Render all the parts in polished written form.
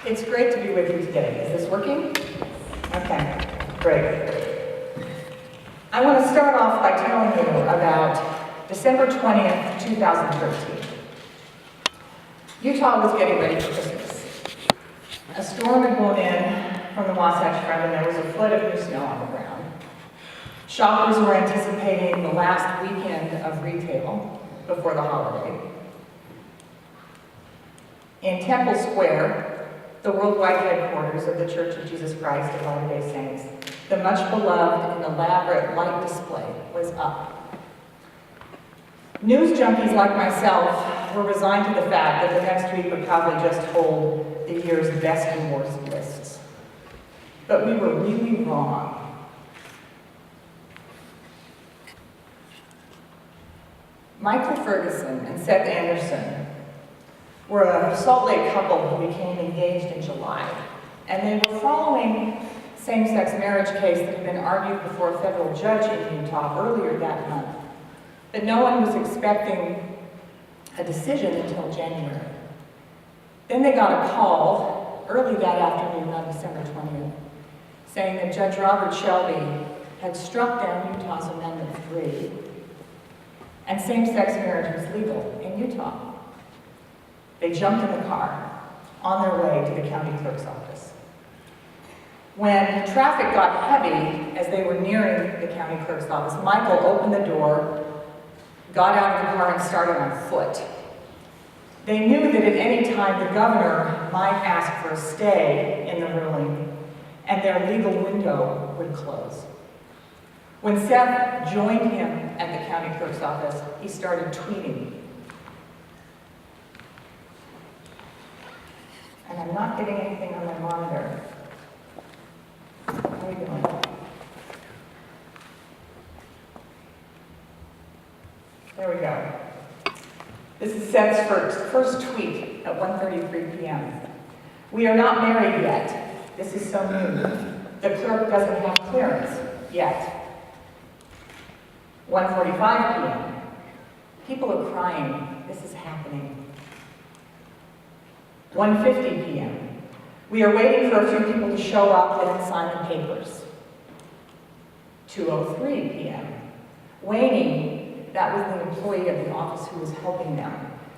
It's great to be with you today. Is this working? Okay, great. I want to start off by telling you about December 20th, 2013. Utah was getting ready for Christmas. A storm had blown in from the Wasatch Front and there was a flood of new snow on the ground. Shoppers were anticipating the last weekend of retail before the holiday. In Temple Square, the worldwide headquarters of the Church of Jesus Christ of Latter-day Saints, the much-beloved and elaborate light display was up. News junkies like myself were resigned to the fact that the next week would probably just hold the year's best and worst lists. But we were really wrong. Michael Ferguson and Seth Anderson were a Salt Lake couple who became engaged in July, and they were following same-sex marriage case that had been argued before a federal judge in Utah earlier that month. But no one was expecting a decision until January. Then they got a call early that afternoon on December 20th, saying that Judge Robert Shelby had struck down Utah's Amendment 3, and same-sex marriage was legal in Utah. They jumped in the car on their way to the county clerk's office. When traffic got heavy as they were nearing the county clerk's office, Michael opened the door, got out of the car, and started on foot. They knew that at any time the governor might ask for a stay in the ruling, and their legal window would close. When Seth joined him at the county clerk's office, he started tweeting. And I'm not getting anything on my monitor. How are you doing? There we go. This is Seth's first tweet at 1:33 p.m. We are not married yet. This is so new. The clerk doesn't have clearance yet. 1:45 p.m. People are crying. This is happening. 1:50 p.m. We are waiting for a few people to show up and sign the papers. 2:03 p.m. Wayne, that was the employee of the office who was helping them,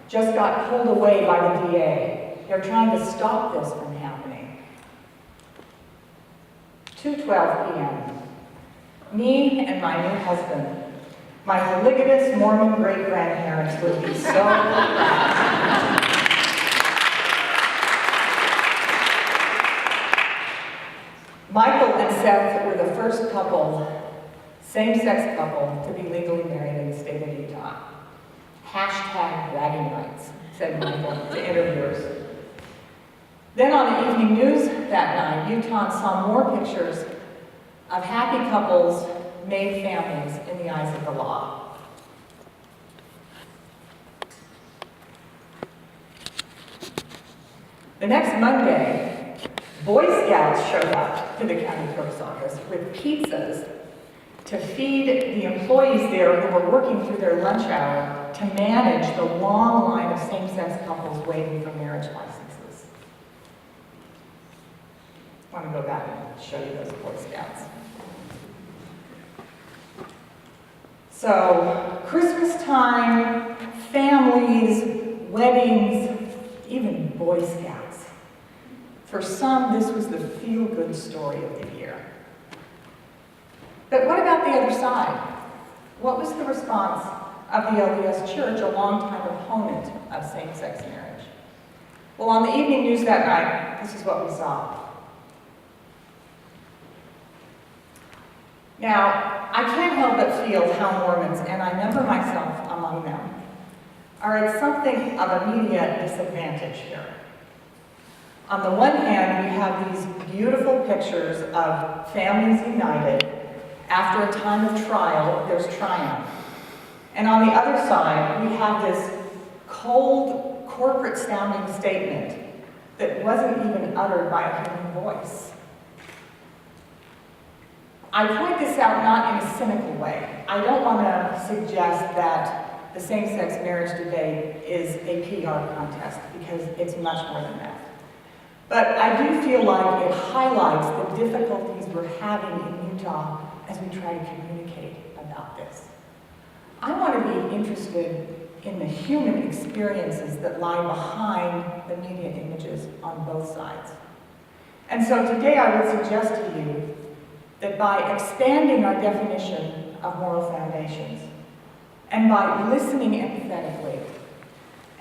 just got pulled away by the DA. They're trying to stop this from happening. 2:12 p.m. Me and my new husband, my polygamous Mormon great-grandparents would be so proud. Michael and Seth were the first couple, same-sex couple, to be legally married in the state of Utah. Hashtag bragging rights, said Michael to interviewers. Then on the evening news that night, Utah saw more pictures of happy couples, made families in the eyes of the law. The next Monday, Boy Scouts showed up to the county clerk's office with pizzas to feed the employees there who were working through their lunch hour to manage the long line of same-sex couples waiting for marriage licenses. I want to go back and show you those Boy Scouts. So, Christmas time, families, weddings, even Boy Scouts. For some, this was the feel-good story of the year. But what about the other side? What was the response of the LDS Church, a longtime opponent of same-sex marriage? Well, on the evening news that night, this is what we saw. Now, I can't help but feel how Mormons, and I number myself among them, are at something of a media disadvantage here. On the one hand, we have these beautiful pictures of families united. After a time of trial, there's triumph. And on the other side, we have this cold, corporate-sounding statement that wasn't even uttered by a human voice. I point this out not in a cynical way. I don't want to suggest that the same-sex marriage debate is a PR contest, because it's much more than that. But I do feel like it highlights the difficulties we're having in Utah as we try to communicate about this. I want to be interested in the human experiences that lie behind the media images on both sides. And so today I would suggest to you that by expanding our definition of moral foundations, and by listening empathetically,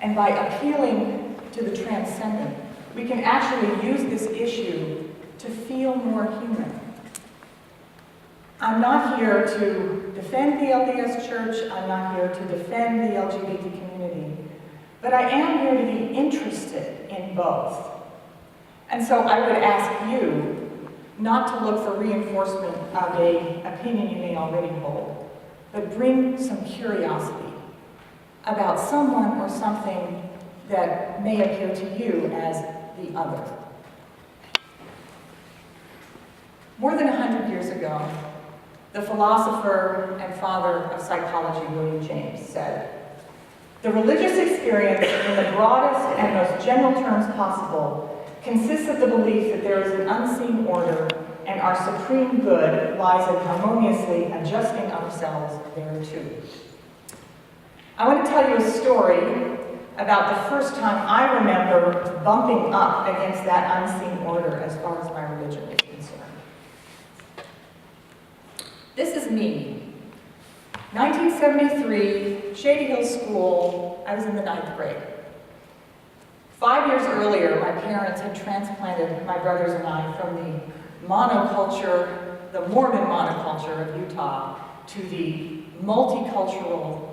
and by appealing to the transcendent, we can actually use this issue to feel more human. I'm not here to defend the LDS Church, I'm not here to defend the LGBT community, but I am here to be interested in both. And so I would ask you not to look for reinforcement of an opinion you may already hold, but bring some curiosity about someone or something that may appear to you as the other. More than 100 years ago, the philosopher and father of psychology, William James, said, "The religious experience, in the broadest and most general terms possible, consists of the belief that there is an unseen order and our supreme good lies in harmoniously adjusting ourselves thereto." I want to tell you a story about the first time I remember bumping up against that unseen order as far as my religion is concerned. This is me. 1973, Shady Hill School, I was in the 9th grade. 5 years earlier, my parents had transplanted my brothers and I from the monoculture, the Mormon monoculture of Utah, to the multicultural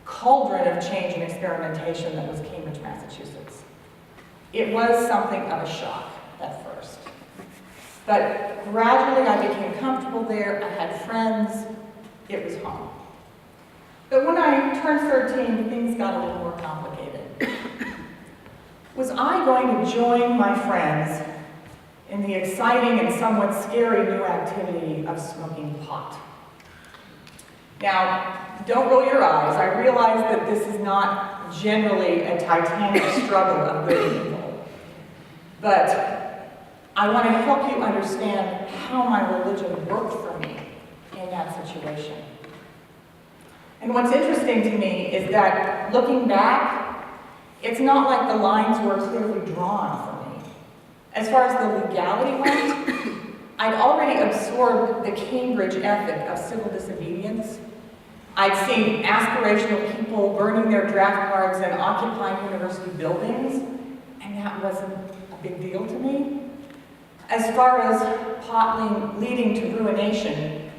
cauldron of change and experimentation that was Cambridge, Massachusetts. It was something of a shock at first. But gradually I became comfortable there, I had friends, it was home. But when I turned 13, things got a little more complicated. Was I going to join my friends in the exciting and somewhat scary new activity of smoking pot? Now, don't roll your eyes. I realize that this is not generally a titanic struggle of good and evil. But I want to help you understand how my religion worked for me in that situation. And what's interesting to me is that looking back, it's not like the lines were clearly drawn for me. As far as the legality went, I'd already absorbed the Cambridge ethic of civil disobedience. I'd seen aspirational people burning their draft cards and occupying university buildings, and that wasn't a big deal to me. As far as pot leading to ruination,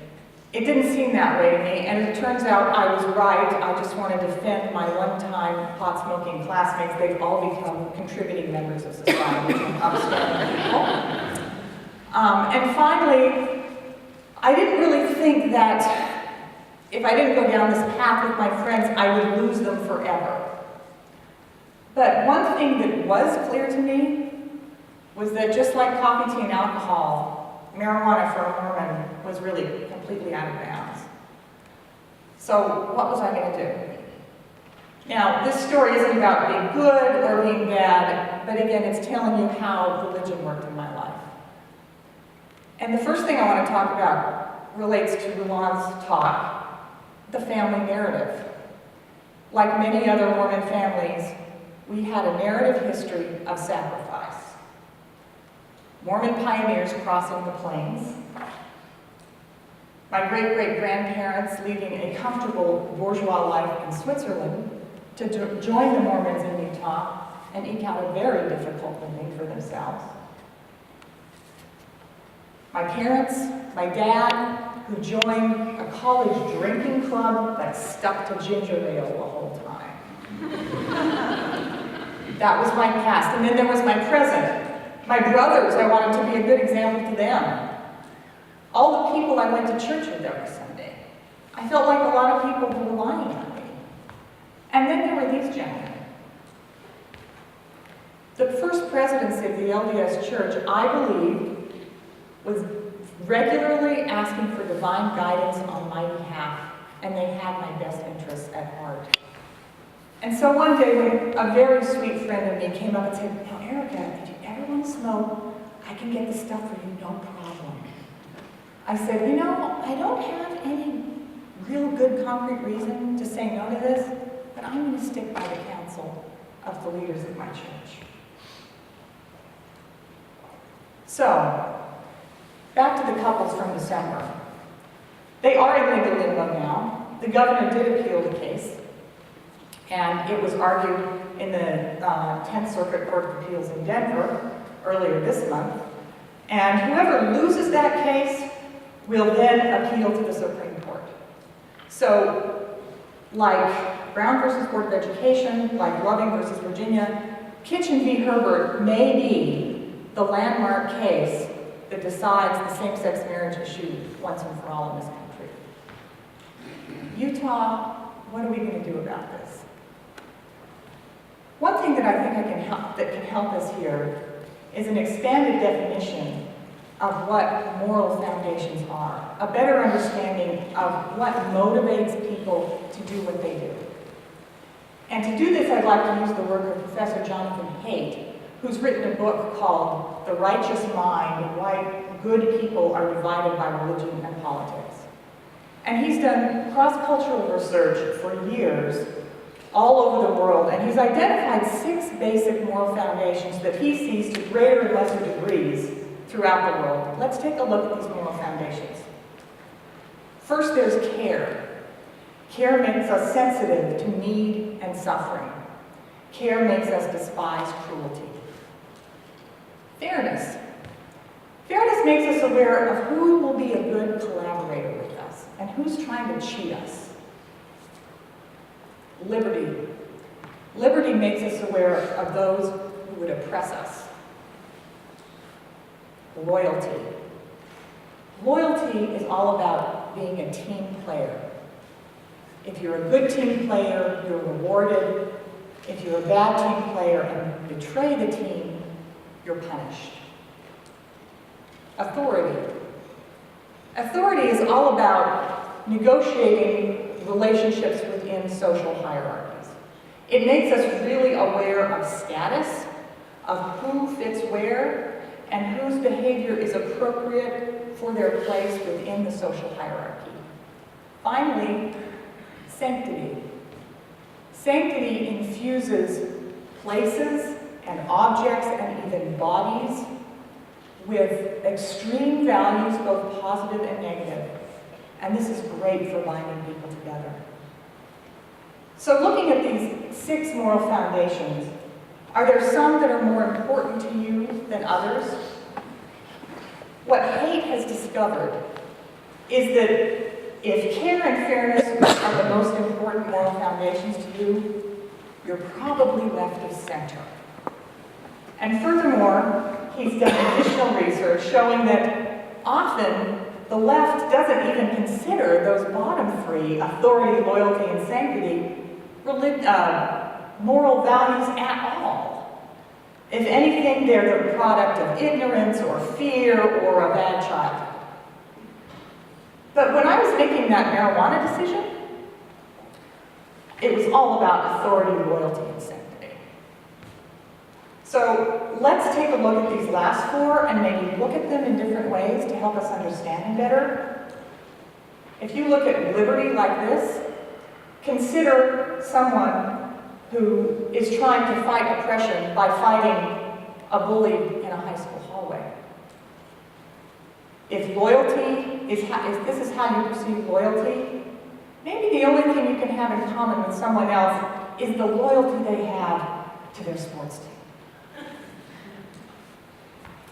it didn't seem that way to me, and it turns out I was right. I just want to defend my one-time pot-smoking classmates. They've all become contributing members of society and upstanding people. And finally, I didn't really think that if I didn't go down this path with my friends, I would lose them forever. But one thing that was clear to me was that just like coffee, tea, and alcohol, marijuana for a Mormon was really completely out of bounds. So what was I going to do? Now, this story isn't about being good or being bad, but again, it's telling you how religion worked in my life. And the first thing I want to talk about relates to Ruan's talk, the family narrative. Like many other Mormon families, we had a narrative history of sacrifice. Mormon pioneers crossing the plains. My great-great-grandparents leading a comfortable bourgeois life in Switzerland to join the Mormons in Utah and eke out a very difficult living for themselves. My parents, my dad, who joined a college drinking club but stuck to ginger ale the whole time. That was my past. And then there was my present. My brothers, I wanted to be a good example to them. All the people I went to church with every Sunday. I felt like a lot of people were relying on me. And then there were these gentlemen. The first presidency of the LDS Church, I believe, was regularly asking for divine guidance on my behalf, and they had my best interests at heart. And so one day, when a very sweet friend of me came up and said, "Now, Erika, did you ever want want to smoke, I can get the stuff for you, no problem. I said, you know, I don't have any real good concrete reason to say no to this, but I'm going to stick by the counsel of the leaders of my church. So, back to the couples from December. They are in legal limbo now. The governor did appeal the case, and it was argued in the 10th Circuit Court of Appeals in Denver earlier this month. And whoever loses that case will then appeal to the Supreme Court. So, like Brown versus Board of Education, like Loving versus Virginia, Kitchen v. Herbert may be the landmark case that decides the same-sex marriage issue once and for all in this country. Utah, what are we going to do about this? One thing that I think that can help us here is an expanded definition of what moral foundations are, a better understanding of what motivates people to do what they do. And to do this, I'd like to use the work of Professor Jonathan Haidt, who's written a book called The Righteous Mind: Why Good People Are Divided by Religion and Politics. And he's done cross-cultural research for years all over the world, and he's identified 6 basic moral foundations that he sees to greater and lesser degrees throughout the world. Let's take a look at these moral foundations. First, there's care. Care makes us sensitive to need and suffering. Care makes us despise cruelty. Fairness. Fairness makes us aware of who will be a good collaborator with us and who's trying to cheat us. Liberty. Liberty makes us aware of those who would oppress us. Loyalty. Loyalty is all about being a team player. If you're a good team player, you're rewarded. If you're a bad team player and betray the team, you're punished. Authority. Authority is all about negotiating relationships within social hierarchies. It makes us really aware of status, of who fits where, and whose behavior is appropriate for their place within the social hierarchy. Finally, sanctity. Sanctity infuses places and objects and even bodies with extreme values, both positive and negative. And this is great for binding people together. So looking at these 6 moral foundations, are there some that are more important to you than others? What Haidt has discovered is that if care and fairness are the most important moral foundations to you, you're probably left of center. And furthermore, he's done additional research showing that often the left doesn't even consider those bottom 3, authority, loyalty, and sanctity, moral values at all. If anything, they're the product of ignorance or fear or a bad childhood. But when I was making that marijuana decision, it was all about authority, loyalty, and sanctity. So let's take a look at these last 4 and maybe look at them in different ways to help us understand them better. If you look at liberty like this, consider someone who is trying to fight oppression by fighting a bully in a high school hallway. If loyalty is this is how you perceive loyalty, maybe the only thing you can have in common with someone else is the loyalty they have to their sports team.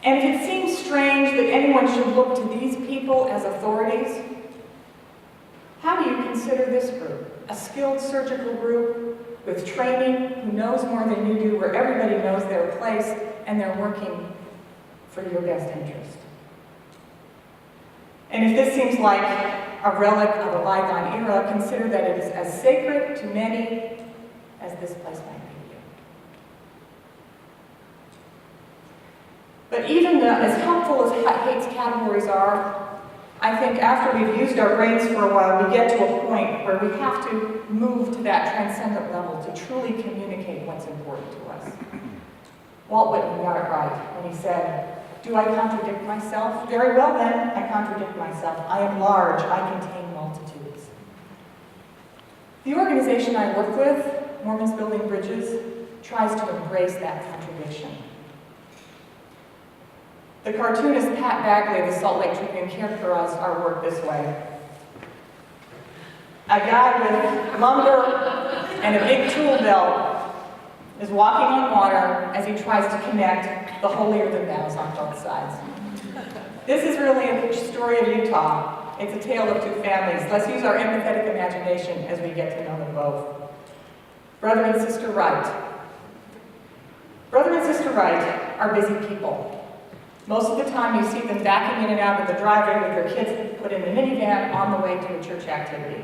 And if it seems strange that anyone should look to these people as authorities, how do you consider this group? A skilled surgical group with training, who knows more than you do, where everybody knows their place and they're working for your best interest. And if this seems like a relic of a bygone era, consider that it is as sacred to many as this place might be to you. But even as helpful as Haidt's categories are, I think after we've used our brains for a while, we get to a point where we have to move to that transcendent level to truly communicate what's important to us. Walt Whitman got it right when he said, "Do I contradict myself? Very well then, I contradict myself. I am large, I contain multitudes." The organization I work with, Mormons Building Bridges, tries to embrace that contradiction. The cartoonist Pat Bagley of the Salt Lake Tribune characterized our work this way: a guy with lumber and a big tool belt is walking on water as he tries to connect the holier-than-thous on both sides. This is really a story of Utah. It's a tale of two families. Let's use our empathetic imagination as we get to know them both. Brother and Sister Wright. Brother and Sister Wright are busy people. Most of the time you see them backing in and out of the driveway with their kids put in the minivan on the way to a church activity.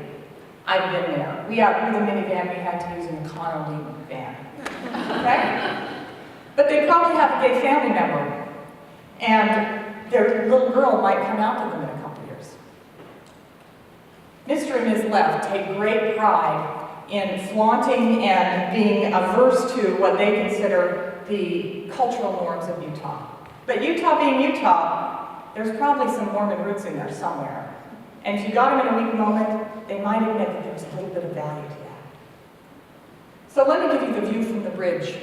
I've been there. We outgrew the minivan, we had to use an economy van. Okay? But they probably have a gay family member, and their little girl might come out to them in a couple years. Mr. and Ms. Left take great pride in flaunting and being averse to what they consider the cultural norms of Utah. But Utah being Utah, there's probably some Mormon roots in there somewhere. And if you got them in a weak moment, they might admit that there's a little bit of value to that. So let me give you the view from the bridge.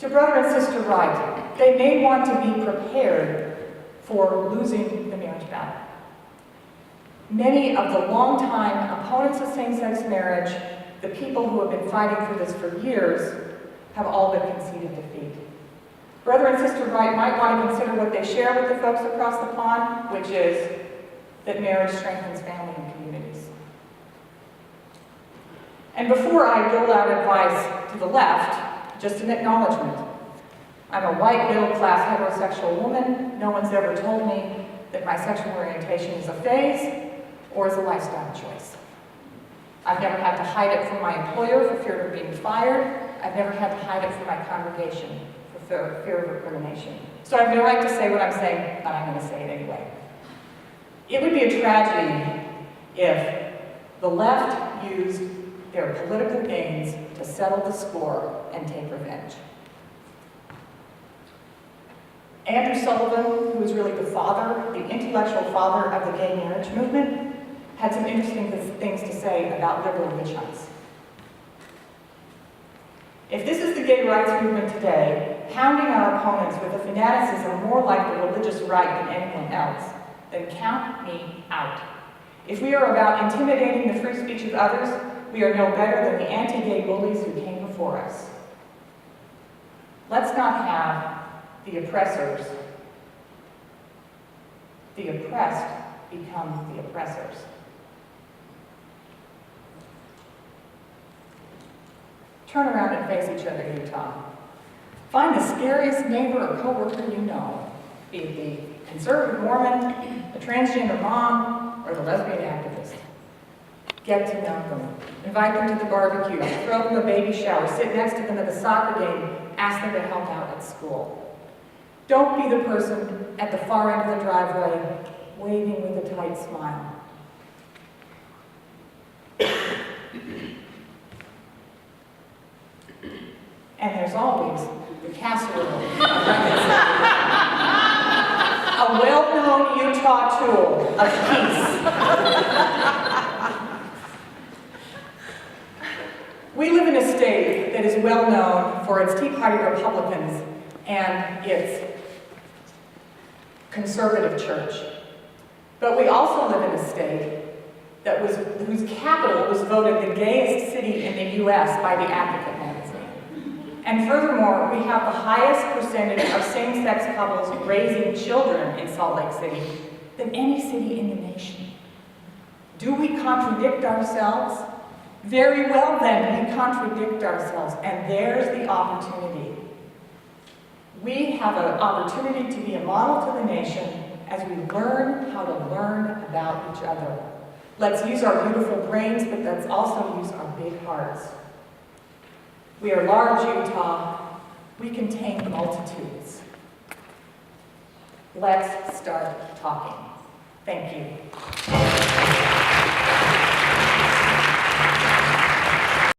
To Brother and Sister Wright, they may want to be prepared for losing the marriage battle. Many of the longtime opponents of same-sex marriage, the people who have been fighting for this for years, have all but conceded defeat. Brother and Sister Wright might want to consider what they share with the folks across the pond, which is that marriage strengthens family and communities. And before I dole out advice to the left, just an acknowledgement. I'm a white, middle-class, heterosexual woman. No one's ever told me that my sexual orientation is a phase or is a lifestyle choice. I've never had to hide it from my employer for fear of being fired. I've never had to hide it from my congregation for fear of recrimination. So I have no right to say what I'm saying, but I'm going to say it anyway. It would be a tragedy if the left used their political gains to settle the score and take revenge. Andrew Sullivan, who is really the father, the intellectual father of the gay marriage movement, had some interesting things to say about liberal witch hunts. If this is the gay rights movement today, hounding our opponents with a fanaticism more like the religious right than anyone else, then count me out. If we are about intimidating the free speech of others, we are no better than the anti-gay bullies who came before us. Let's not have the oppressors, the oppressed become the oppressors. Turn around and face each other, Utah. Find the scariest neighbor or coworker you know, be it the conservative Mormon, the transgender mom, or the lesbian activist. Get to know them. Invite them to the barbecue, throw them a baby shower, sit next to them at the soccer game, ask them to help out at school. Don't be the person at the far end of the driveway waving with a tight smile. And there's always the casserole. A well-known Utah tool of peace. We live in a state that is well known for its Tea Party Republicans and its conservative church. But we also live in a state that whose capital was voted the gayest city in the U.S. by the Advocate magazine. And furthermore, we have the highest percentage of same-sex couples raising children in Salt Lake City than any city in the nation. Do we contradict ourselves? Very well then, we contradict ourselves, and there's the opportunity. We have an opportunity to be a model to the nation as we learn how to learn about each other. Let's use our beautiful brains, but let's also use our big hearts. We are large, Utah. We contain multitudes. Let's start talking. Thank you.